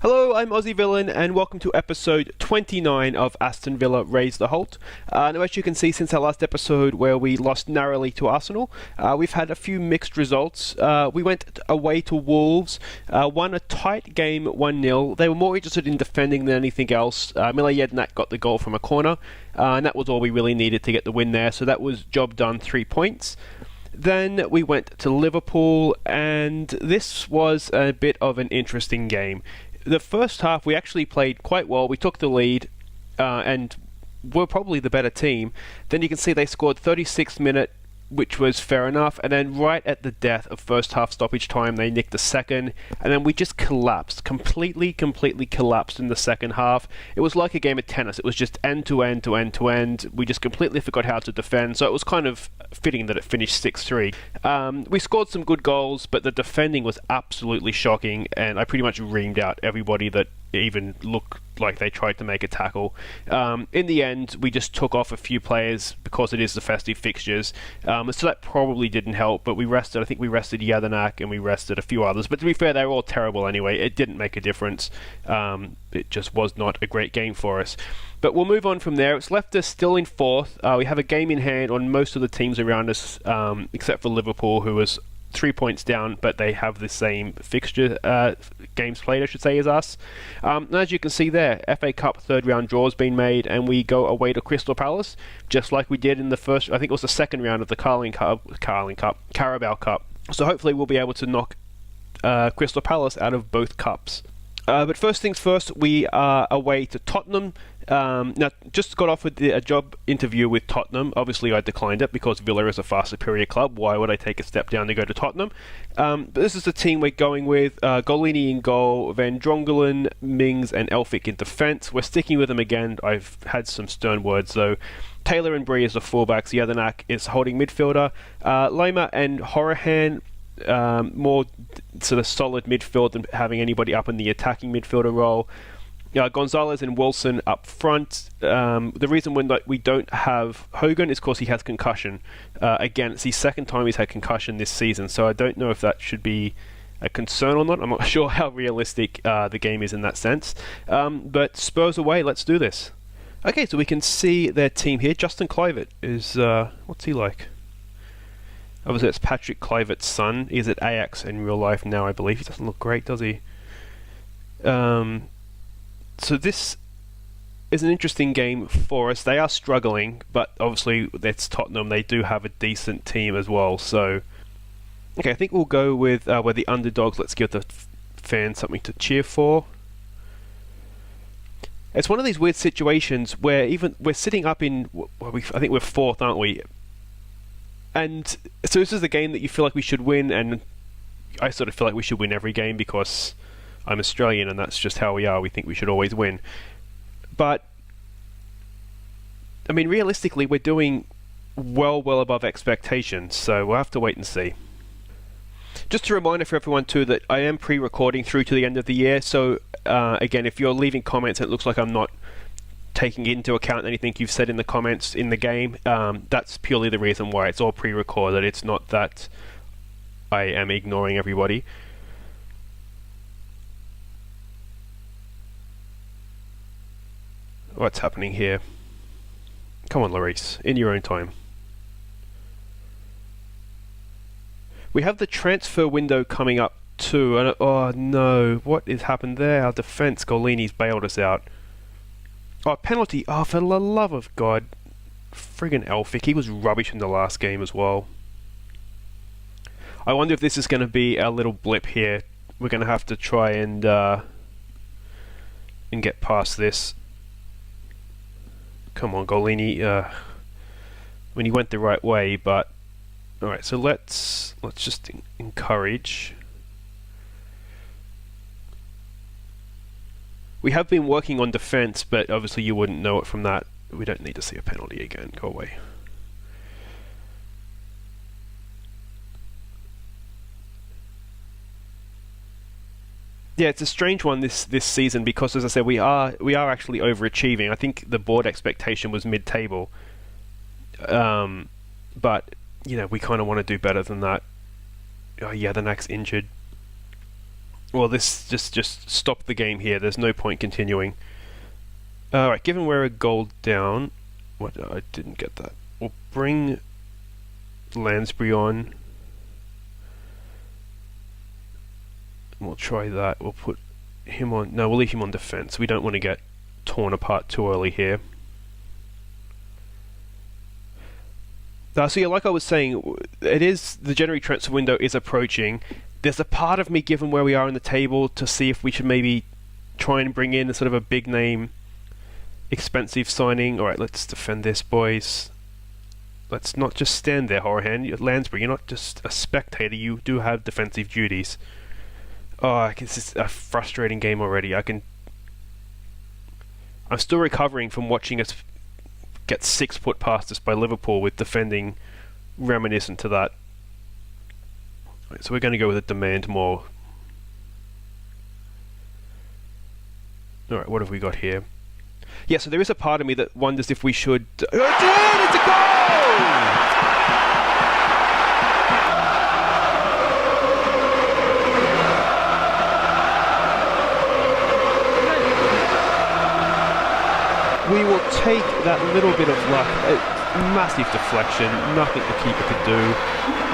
Hello, I'm Aussie Villain, and welcome to episode 29 of Aston Villa Raise the Holte. Now, as you can see, since our last episode where we lost narrowly to Arsenal, we've had a few mixed results. We went away to Wolves, won a tight game 1-0. They were more interested in defending than anything else. Mila Jednak got the goal from a corner, and that was all we really needed to get the win there, so that was job done, 3 points. Then we went to Liverpool, and this was a bit of an interesting game. The first half we actually played quite well. We took the lead and were probably the better team. Then you can see they scored 36th minute, which was fair enough, and then right at the death of first half stoppage time they nicked the second, and then we just collapsed, completely collapsed in the second half. It was like a game of tennis. It was just end to end to end to end. We just completely forgot how to defend, so it was kind of fitting that it finished 6-3. We scored some good goals, but the defending was absolutely shocking, and I pretty much reamed out everybody that even looked like they tried to make a tackle. In the end, we just took off a few players because it is the festive fixtures, so that probably didn't help, but I think we rested Jedinak and we rested a few others, but to be fair, they were all terrible anyway. It didn't make a difference. It just was not a great game for us. But we'll move on from there. It's left us still in fourth. We have a game in hand on most of the teams around us, except for Liverpool, who was 3 points down, but they have the same fixture games played, I should say, as us. And as you can see there, FA Cup third round draw's been made, and we go away to Crystal Palace, just like we did in the first, I think it was the second round of the Carabao Cup. So hopefully we'll be able to knock Crystal Palace out of both cups. But first things first, we are away to Tottenham. Now, just got off with a job interview with Tottenham. Obviously, I declined it because Villa is a far superior club. Why would I take a step down to go to Tottenham? But this is the team we're going with. Golini in goal, Van Drongelen, Mings, and Elphick in defence. We're sticking with them again. I've had some stern words, though. Taylor and Bree as the fullbacks. Jedinak is holding midfielder. Lema and Horahan, more sort of solid midfield than having anybody up in the attacking midfielder role. Gonzalez and Wilson up front. The reason we don't have Hogan is because he has concussion. Again, it's the second time he's had concussion this season, so I don't know if that should be a concern or not. I'm not sure how realistic the game is in that sense. But Spurs away, let's do this. Okay, so we can see their team here. Justin Kluivert is... what's he like? Obviously, it's Patrick Kluivert's son. He's at Ajax in real life now, I believe. He doesn't look great, does he? So this is an interesting game for us. They are struggling, but obviously that's Tottenham. They do have a decent team as well. So, okay, I think we'll go with we're the underdogs. Let's give the fans something to cheer for. It's one of these weird situations where even we're sitting up in, I think we're fourth, aren't we? And so this is the game that you feel like we should win, and I sort of feel like we should win every game because I'm Australian and that's just how we are. We think we should always win. But, I mean, realistically, we're doing well above expectations, so we'll have to wait and see. Just a reminder for everyone too that I am pre-recording through to the end of the year, so again, if you're leaving comments and it looks like I'm not taking into account anything you've said in the comments in the game, that's purely the reason why. It's all pre-recorded. It's not that I am ignoring everybody. What's happening here? Come on, Lloris, in your own time. We have the transfer window coming up too, and oh no, what has happened there? Our defence, Golini's bailed us out. Oh, penalty! Oh, for the love of God. Friggin' Elphick, he was rubbish in the last game as well. I wonder if this is going to be our little blip here. We're going to have to try and get past this. Come on, Golini. When he went the right way, but all right. So let's just encourage. We have been working on defence, but obviously you wouldn't know it from that. We don't need to see a penalty again. Go away. Yeah, it's a strange one this season because, as I said, we are actually overachieving. I think the board expectation was mid-table, but you know we kind of want to do better than that. Oh yeah, the next injured. Well, this just stop the game here. There's no point continuing. Alright, given we're a goal down... What? I didn't get that. We'll bring Lansbury on. We'll try that. We'll put him on... No, we'll leave him on defence. We don't want to get torn apart too early here. So yeah, like I was saying, it is... The January transfer window is approaching. There's a part of me, given where we are in the table, to see if we should maybe try and bring in a sort of a big name, expensive signing. Alright, let's defend this, boys. Let's not just stand there, Horahan. Lansbury, you're not just a spectator, you do have defensive duties. Oh, this is a frustrating game already. I'm still recovering from watching us get 6 foot past us by Liverpool with defending reminiscent to that. Right, so we're going to go with a demand more. Alright, what have we got here? Yeah, so there is a part of me that wonders if we should... It's a goal! We will take that little bit of luck. Massive deflection, nothing the keeper could do.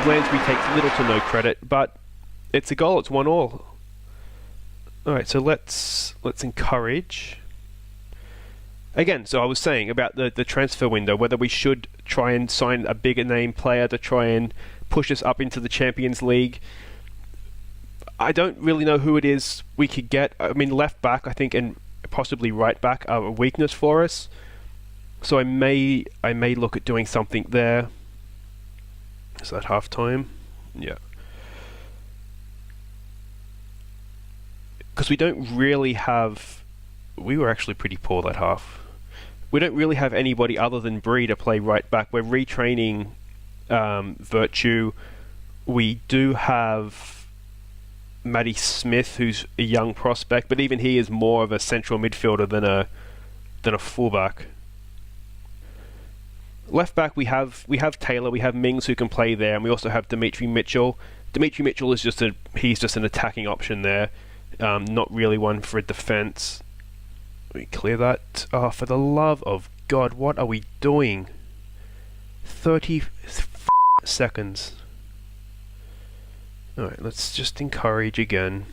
Lansbury takes little to no credit, but it's a goal, it's 1-1. Alright, so let's encourage. Again, so I was saying about the transfer window, whether we should try and sign a bigger name player to try and push us up into the Champions League. I don't really know who it is we could get. I mean, left back, I think, and possibly right back are a weakness for us. So I may look at doing something there. Is that half time? Yeah. Because we don't really have... We were actually pretty poor that half. We don't really have anybody other than Bree to play right back. We're retraining Virtue. We do have Matty Smith, who's a young prospect, but even he is more of a central midfielder than a fullback. Left back, we have Taylor, we have Mings who can play there, and we also have Dimitri Mitchell. Dimitri Mitchell is just an attacking option there, not really one for a defence. We clear that. Oh, for the love of God, what are we doing? 30 seconds. Alright, let's just encourage again.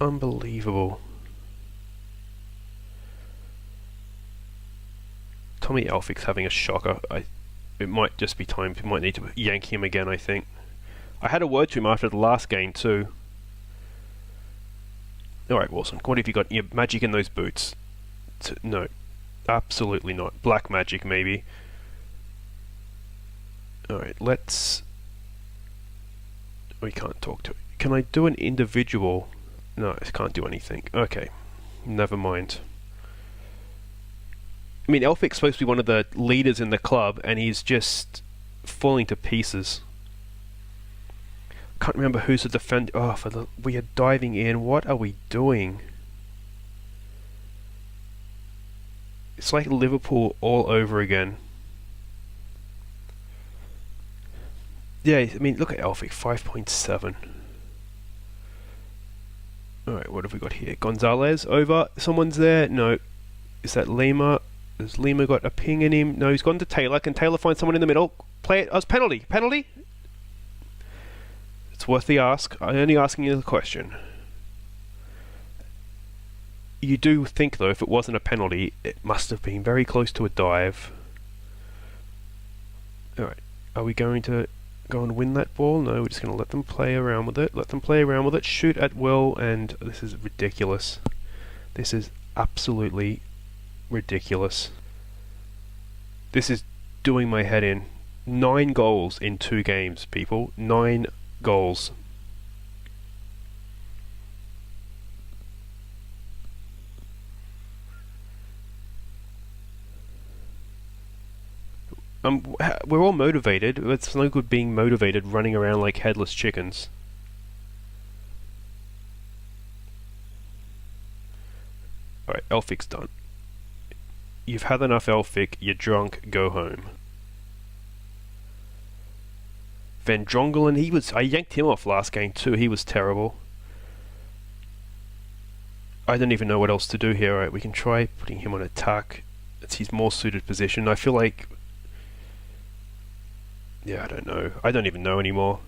Unbelievable. Tommy Elphick's having a shocker. It might just be time. We might need to yank him again, I think. I had a word to him after the last game too. Alright, Wilson, what have you got? Your magic in those boots? No, absolutely not. Black magic, maybe. Alright, let's... We can't talk to it. Can I do an individual? No, I can't do anything. Okay, never mind. I mean, Elphick's supposed to be one of the leaders in the club, and he's just falling to pieces. Can't remember who's the defender. Oh, we are diving in. What are we doing? It's like Liverpool all over again. Yeah, I mean, look at Elphick, 5.7. Alright, what have we got here? Gonzalez over. Someone's there. No. Is that Lima? Has Lima got a ping in him? No, he's gone to Taylor. Can Taylor find someone in the middle? Play it. Oh, it's penalty. Penalty? It's worth the ask. I'm only asking you the question. You do think, though, if it wasn't a penalty, it must have been very close to a dive. Alright. Are we going to go and win that ball? No, we're just going to let them play around with it. Let them play around with it. Shoot at will, and this is ridiculous. This is absolutely ridiculous. This is doing my head in. 9 goals in 2 games, people. 9 goals. We're all motivated. It's no good being motivated running around like headless chickens. Alright, Elphick's done. You've had enough, Elphick. You're drunk. Go home. Van Drongelen, I yanked him off last game too. He was terrible. I don't even know what else to do here. Right, we can try putting him on attack. It's his more suited position. I feel like... Yeah, I don't know. I don't even know anymore.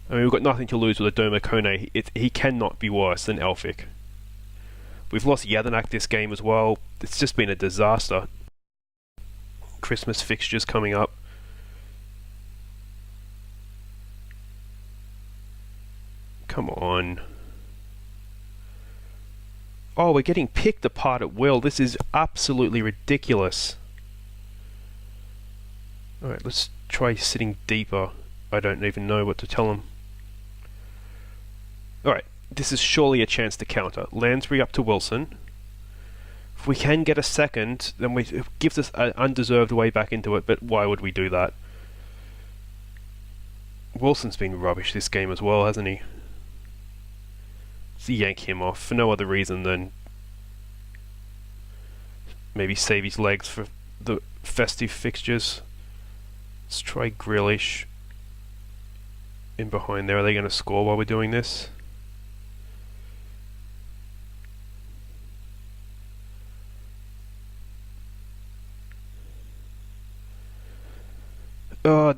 I mean, we've got nothing to lose with Adobe Kone. He cannot be worse than Elphick. We've lost Jedinak this game as well. It's just been a disaster. Christmas fixtures coming up. Come on. Oh, we're getting picked apart at will. This is absolutely ridiculous. Alright, let's try sitting deeper. I don't even know what to tell them. Alright, this is surely a chance to counter. Lansbury up to Wilson. If we can get a second, then it gives us an undeserved way back into it, but why would we do that? Wilson's been rubbish this game as well, hasn't he? Let's yank him off for no other reason than maybe save his legs for the festive fixtures. Let's try Grealish in behind there. Are they going to score while we're doing this?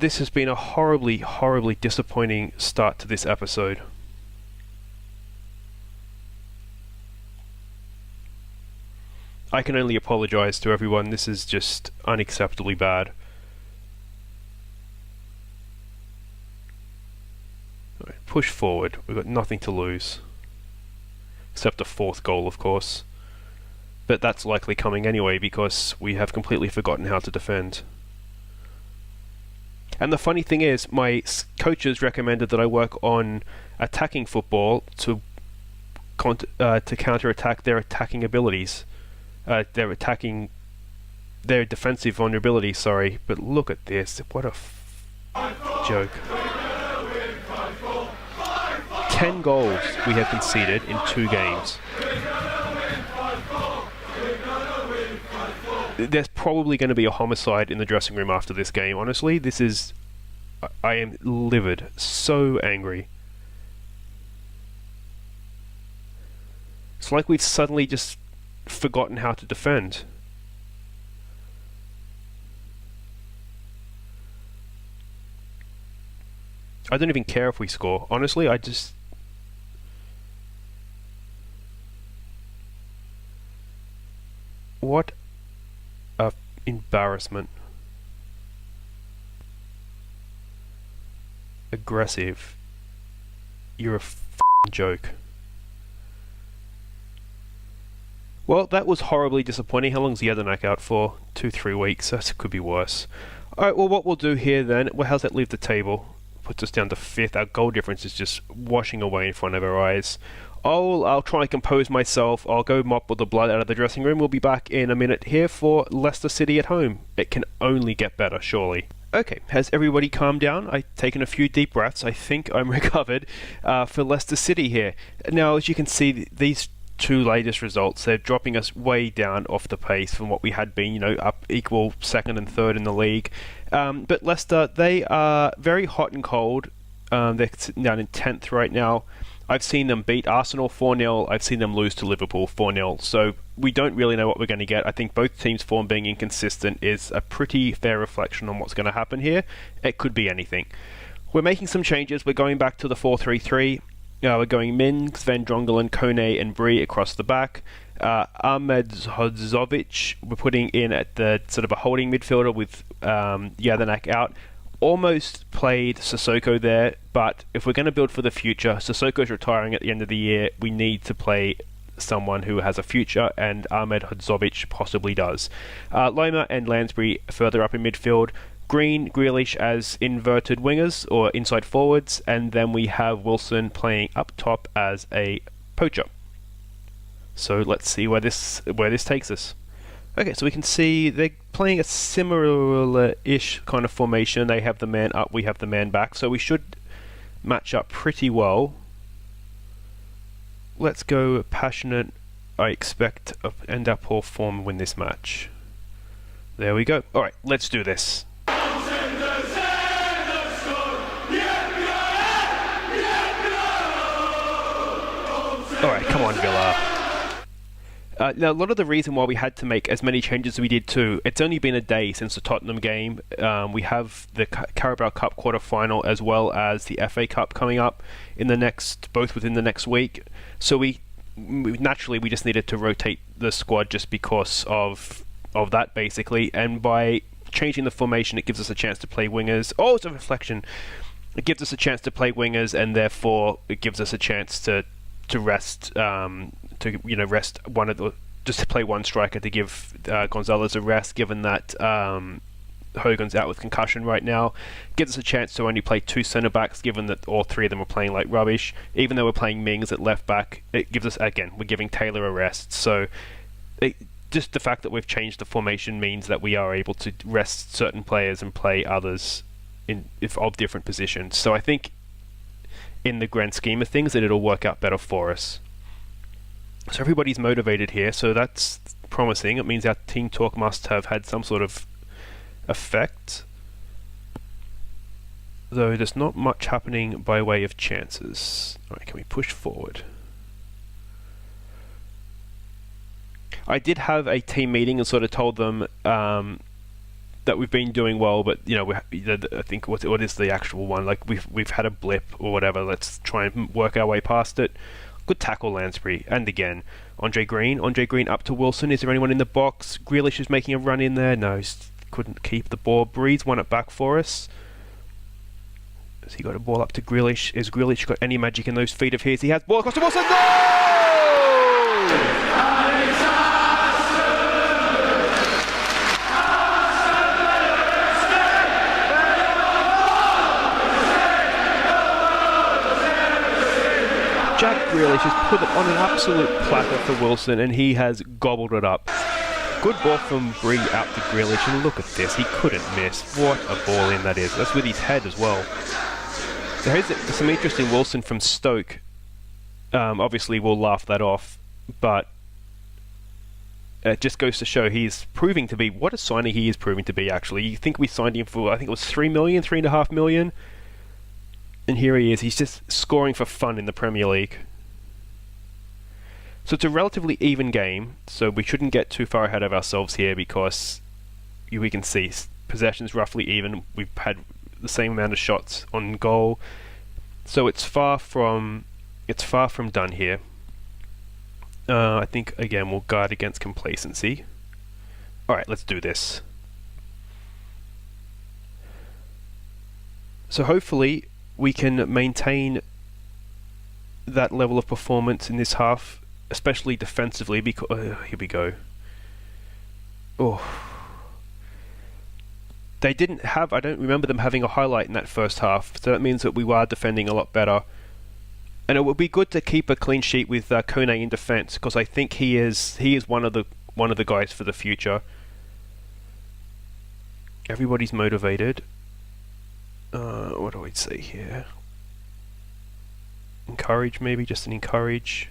This has been a horribly, horribly disappointing start to this episode. I can only apologise to everyone. This is just unacceptably bad. Right, push forward. We've got nothing to lose. Except a fourth goal, of course. But that's likely coming anyway because we have completely forgotten how to defend. And the funny thing is, my coaches recommended that I work on attacking football to counter-attack their attacking abilities. Their defensive vulnerability, sorry. But look at this. What a joke. 10 goals we have conceded in 2 games. There's probably going to be a homicide in the dressing room after this game. Honestly, I am livid. So angry. It's like we've suddenly just forgotten how to defend. I don't even care if we score. Honestly, what a embarrassment. Aggressive. You're a f***ing joke. Well, that was horribly disappointing. How long's Jedinak out for? 2-3 weeks. That could be worse. Alright, well, what we'll do here then... Well, how's that leave the table? Puts us down to 5th. Our goal difference is just washing away in front of our eyes. I'll try and compose myself. I'll go mop all the blood out of the dressing room. We'll be back in a minute here for Leicester City at home. It can only get better, surely. Okay, has everybody calmed down? I've taken a few deep breaths. I think I'm recovered for Leicester City here. Now, as you can see, these 2 latest results, they're dropping us way down off the pace from what we had been, up equal 2nd and 3rd in the league. But Leicester, they are very hot and cold. They're sitting down in 10th right now. I've seen them beat Arsenal 4-0. I've seen them lose to Liverpool 4-0. So we don't really know what we're going to get. I think both teams' form being inconsistent is a pretty fair reflection on what's going to happen here. It could be anything. We're making some changes. We're going back to the 4-3-3. We're going Mings, Van Drongelen, Kone and Bree across the back. Ahmed Hodzovic we're putting in at the sort of a holding midfielder with Jedinak out. Almost played Sissoko there, but if we're going to build for the future, Sissoko's retiring at the end of the year. We need to play someone who has a future, and Ahmed Hodzovic possibly does. Loma and Lansbury further up in midfield. Green, Grealish as inverted wingers or inside forwards, and then we have Wilson playing up top as a poacher. So let's see where this takes us. Okay, so we can see they're playing a similar-ish kind of formation. They have the man up, we have the man back, so we should match up pretty well. Let's go passionate. I expect end up poor form win this match. There we go. All right, let's do this. All right, come on, Villa. Now, a lot of the reason why we had to make as many changes as we did too, it's only been a day since the Tottenham game. We have the Carabao Cup quarter-final as well as the FA Cup coming up both within the next week. So we naturally just needed to rotate the squad just because of that, basically. And by changing the formation, it gives us a chance to play wingers. Oh, it's a reflection. It gives us a chance to play wingers, and therefore it gives us a chance to rest rest one of the, just to play one striker, to give Gonzalez a rest, given that Hogan's out with concussion right now. Gives us a chance to only play two centre backs, given that all three of them are playing like rubbish. Even though we're playing Mings at left back, it gives us, again, we're giving Taylor a rest. So just the fact that we've changed the formation means that we are able to rest certain players and play others of different positions. So I think in the grand scheme of things that it'll work out better for us. So everybody's motivated here, so that's promising. It means our team talk must have had some sort of effect. Though there's not much happening by way of chances. Alright, can we push forward? I did have a team meeting and sort of told them that we've been doing well, but I think what is the actual one? Like we've had a blip or whatever. Let's try and work our way past it. Good tackle, Lansbury. And again, Andre Green up to Wilson. Is there anyone in the box? Grealish is making a run in there. No, he couldn't keep the ball. Breeze won it back for us. Has he got a ball up to Grealish? Is Grealish got any magic in those feet of his? He has ball across to Wilson. No! Jack Grealish has put it on an absolute platter for Wilson, and he has gobbled it up. Good ball from Bree out to Grealish, and look at this, he couldn't miss. What a ball in that is. That's with his head as well. So here's some interesting Wilson from Stoke. Obviously we'll laugh that off, but it just goes to show he's proving to be, what a signing he is proving to be, actually. You think we signed him for, I think it was $3.5 million. And here he is, he's just scoring for fun in the Premier League. So it's a relatively even game, so we shouldn't get too far ahead of ourselves here, because we can see possession's roughly even. We've had the same amount of shots on goal, so it's far from done here. I think again we'll guard against complacency. All right, let's do this. So hopefully we can maintain that level of performance in this half, especially defensively, because here we go. Oh, they didn't have, I don't remember them having a highlight in that first half, so that means that we are defending a lot better. And it would be good to keep a clean sheet with Kone in defence, because I think he is one of the guys for the future. Everybody's motivated. What do I say here? Encourage, maybe, just an encourage.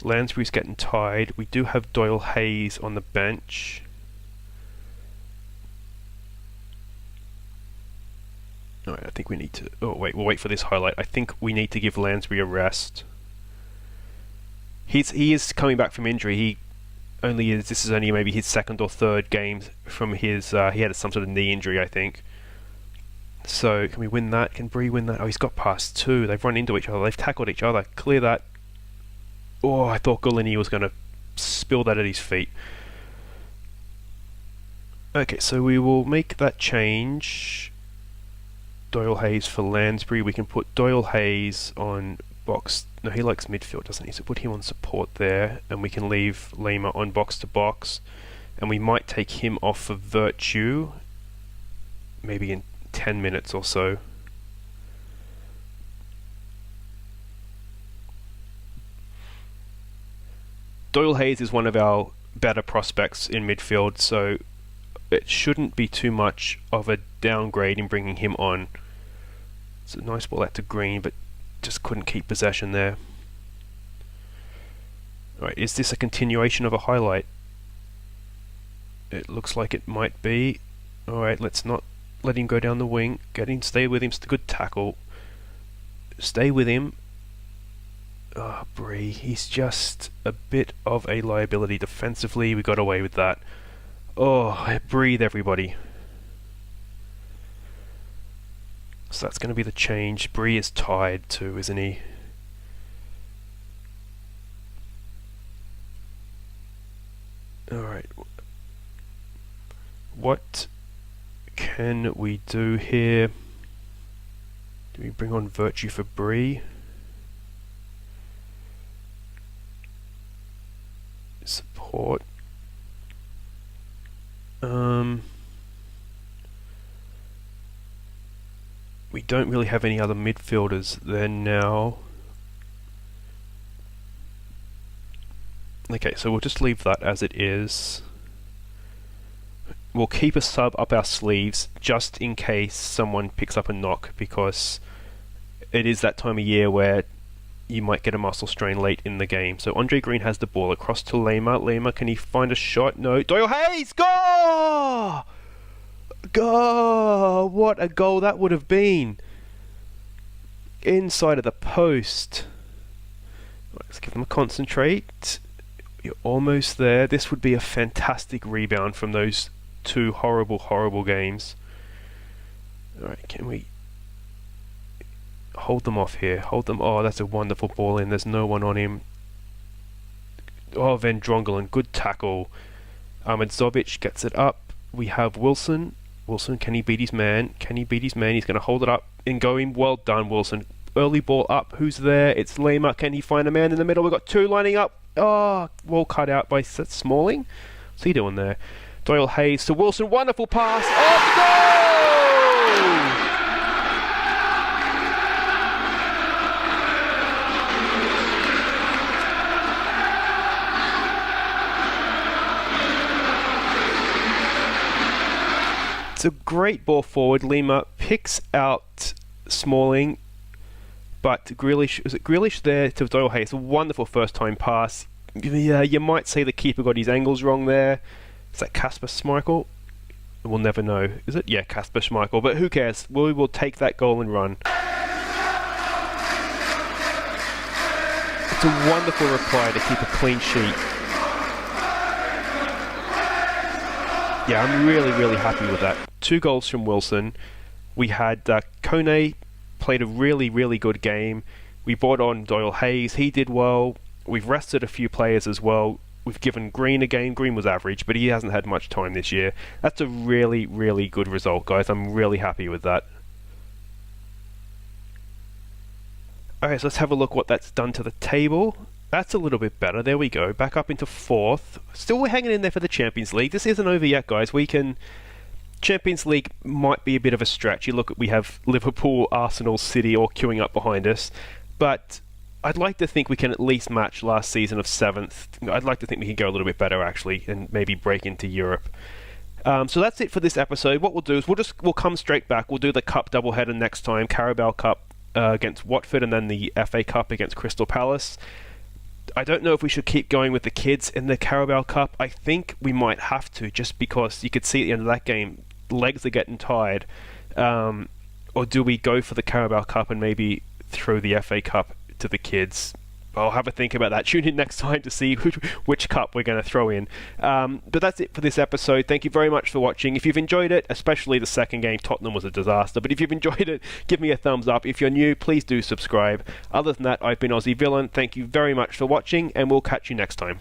Lansbury's getting tired. We do have Doyle Hayes on the bench. Alright, I think we need to... Oh, wait, we'll wait for this highlight. I think we need to give Lansbury a rest. He is coming back from injury. This is only maybe his second or third game from his... he had some sort of knee injury, I think. So, can we win that? Can Bree win that? Oh, he's got past two. They've run into each other. They've tackled each other. Clear that. Oh, I thought Golini was going to spill that at his feet. Okay, so we will make that change. Doyle Hayes for Lansbury. We can put Doyle Hayes on box. No, he likes midfield, doesn't he? So put him on support there. And we can leave Lima on box to box. And we might take him off for Virtue. Maybe in 10 minutes or so. Doyle Hayes is one of our better prospects in midfield, so it shouldn't be too much of a downgrade in bringing him on. It's a nice ball out to Green, but just couldn't keep possession there. Alright, is this a continuation of a highlight? It looks like it might be. Alright, let's not let him go down the wing. Stay with him. Good tackle. Stay with him. Oh, Bree, he's just a bit of a liability defensively. We got away with that. Oh, breathe, everybody. So that's going to be the change. Bree is tied too, isn't he? Alright. What can we do here? Do we bring on Virtue for Bree? Support. We don't really have any other midfielders there now. Okay, so we'll just leave that as it is. We'll keep a sub up our sleeves just in case someone picks up a knock, because it is that time of year where you might get a muscle strain late in the game. So Andre Green has the ball across to Lema. Lema, can he find a shot? No. Doyle Hayes! Go! Go! What a goal that would have been. Inside of the post. Let's give them a concentrate. You're almost there. This would be a fantastic rebound from those two horrible, horrible games. Alright, can we hold them off here? Hold them. Oh, that's a wonderful ball in. There's no one on him. Oh, Van Drongelen, good tackle. Ahmed Zovic gets it up. We have Wilson. Wilson, can he beat his man? Can he beat his man? He's going to hold it up and go in. Well done, Wilson. Early ball up. Who's there? It's Lema. Can he find a man in the middle? We've got two lining up. Oh, well cut out by Smalling. What's he doing there? Doyle Hayes to Wilson. Wonderful pass. Oh, goal! It's a great ball forward. Lema picks out Smalling, but Grealish, is it Grealish there to Doyle Hayes? A wonderful first time pass. Yeah, you might say the keeper got his angles wrong there. Is that Kasper Schmeichel? We'll never know. Is it? Yeah, Kasper Schmeichel. But who cares? We will take that goal and run. It's a wonderful reply to keep a clean sheet. Yeah, I'm really, really happy with that. 2 goals from Wilson. We had Kone played a really, really good game. We brought on Doyle Hayes. He did well. We've rested a few players as well. We've given Green a game. Green was average, but he hasn't had much time this year. That's a really, really good result, guys. I'm really happy with that. Okay, so let's have a look what that's done to the table. That's a little bit better. There we go. Back up into 4th. Still we're hanging in there for the Champions League. This isn't over yet, guys. Champions League might be a bit of a stretch. You look at, we have Liverpool, Arsenal, City all queuing up behind us. But I'd like to think we can at least match last season of 7th. I'd like to think we can go a little bit better, actually, and maybe break into Europe. So that's it for this episode. What we'll do is we'll come straight back. We'll do the Cup doubleheader next time. Carabao Cup against Watford, and then the FA Cup against Crystal Palace. I don't know if we should keep going with the kids in the Carabao Cup. I think we might have to, just because you could see at the end of that game, legs are getting tired. Or do we go for the Carabao Cup and maybe throw the FA Cup to the kids? I'll have a think about that. Tune in next time to see which cup we're going to throw in. But that's it for this episode. Thank you very much for watching. If you've enjoyed it, especially the second game, Tottenham was a disaster. But if you've enjoyed it, give me a thumbs up. If you're new, please do subscribe. Other than that, I've been Aussie Villain. Thank you very much for watching, and we'll catch you next time.